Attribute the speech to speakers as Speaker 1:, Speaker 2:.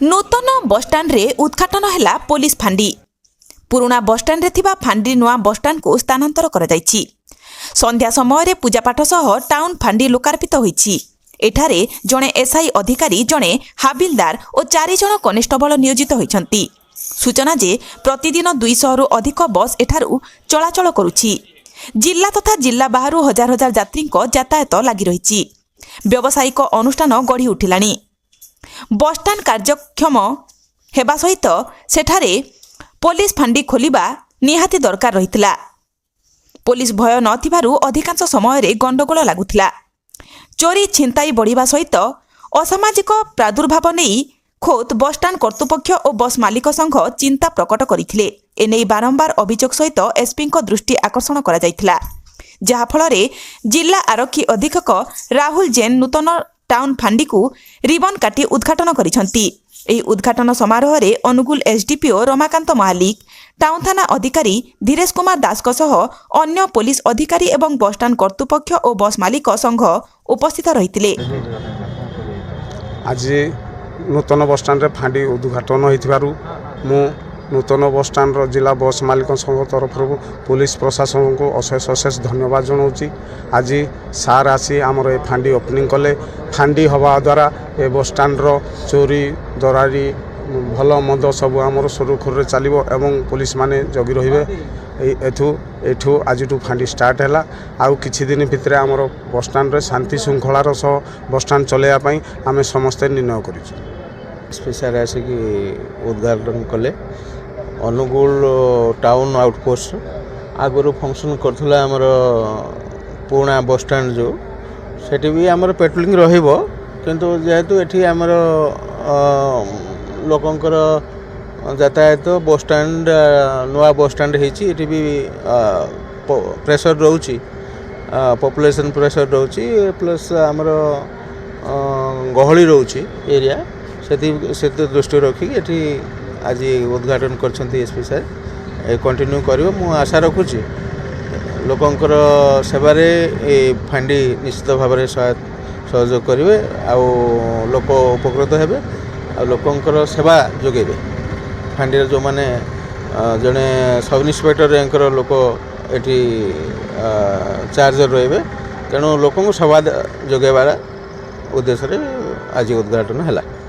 Speaker 1: नूतन bus stand रे उद्घाटन है पुलिस फांडी। पुराना बसस्टाण्ड रे थिबा फांडी नुआ बसस्टाण्ड को स्थानांतर करा जायछि। संध्या समय पूजापाठ सह टाउन फांडी लोकार्पित होईछि। एठारे जणे एसआई अधिकारी, जणे हाबिलदार और 4 जण कनेस्टेबल नियोजित होइछन्ति। सूचना जे प्रतिदिन 200 रु अधिक बस एठारु चलाचल करुछि। जिला तथा जिला बाहरु हजार हजार यात्री यातायात लागि रहिछि। व्यावसायिक अनुष्ठान गढ़ी उठिलाणी। बसस्टाण्ड कार्यक्षम हेबा सहित सेठारे पुलिस फांडी खोलिबा निहाती दरकार रहितला। पुलिस भय नथिबारु अधिकांश समय रे गंडगोल लागुथिला। चोरी छिनताई बढ़िबा सहित असामाजिक प्रादुर्भाव नहीं खोद बसस्टाण्ड कर्तृपक्ष और बस मालिक संघ चिंता प्रकट करथिले। एने बारंबार अभियोग सहित एसपी को दृष्टि आकर्षण करा जायथिला, जहा फलरे जिला आरक्षी अधीक्षक राहुल जैन नूतन टाउन फांडी को रिबन काटी उद्घाटन करिसंती। एही उद्घाटन समारोह रे अनुगुल एसडीपीओ रमाकांत महालिक, टाउन थाना अधिकारी धीरेश कुमार दास सह अन्य पुलिस अधिकारी एवं बसस्टाण्ड कर्तृपक्ष और बस मालिक संघ उपस्थित रहितिले।
Speaker 2: आज नूतन बसस्टाण्ड रे फांडी उद्घाटन होइथिबारु मु नूतन बसस्टाण्ड जिला बस मालिक संघ तरफ पुलिस प्रशासन को अशेष अशेष धन्यवाद जनाऊँगी। आज सार आसी आमर ए फांडी ओपनिंग कले। फांडी हवा द्वारा ए बसस्टाण्ड चोरी दरारी भल मंद सब आमर सुरुखुर चलो एवं पुलिस माने जगी रही। आज फांडी स्टार्ट है। आउ किछि दिन भितर आमर बसस्टाण्ड शांति श्रृंखलार सह बसस्टाण्ड चलैया आम समस्ते निर्णय करूँ।
Speaker 3: सार आसिक उद्घाटन कले। अनुगुल टाउन आउटपोस्ट आगुरी फंक्शन करथुला हमर पुराना बसस्टाण्ड जो सेठी भी हमर पेट्रोलिंग रहिबो, किंतु जेहेतु एठी हमर लोकंकर यातायात बसस्टाण्ड नुआ बसस्टाण्ड हेछि, एठी भी प्रेशर रहउछि, पॉपुलेशन प्रेशर रहउछि, प्लस हमर गहली रहउछि एरिया, से दृष्टि रखी एठी आज उद्घाटन करछन्ती एसपी सर। कंटिन्यू करिवो। मु आशा रखुछि लोकंकर सेवारे ए फांडी निश्चित भाव में सहयोग करेंगे, लोक उपकृत हेबे, लोकंकर सेवा जोगेबे। फांडी जो माने जड़े सब इन्स्पेक्टर रैंकर लोक एटी चार्ज रहे, तेणु लोक सेवा जोगेबार उद्देश्य आज उद्घाटन है।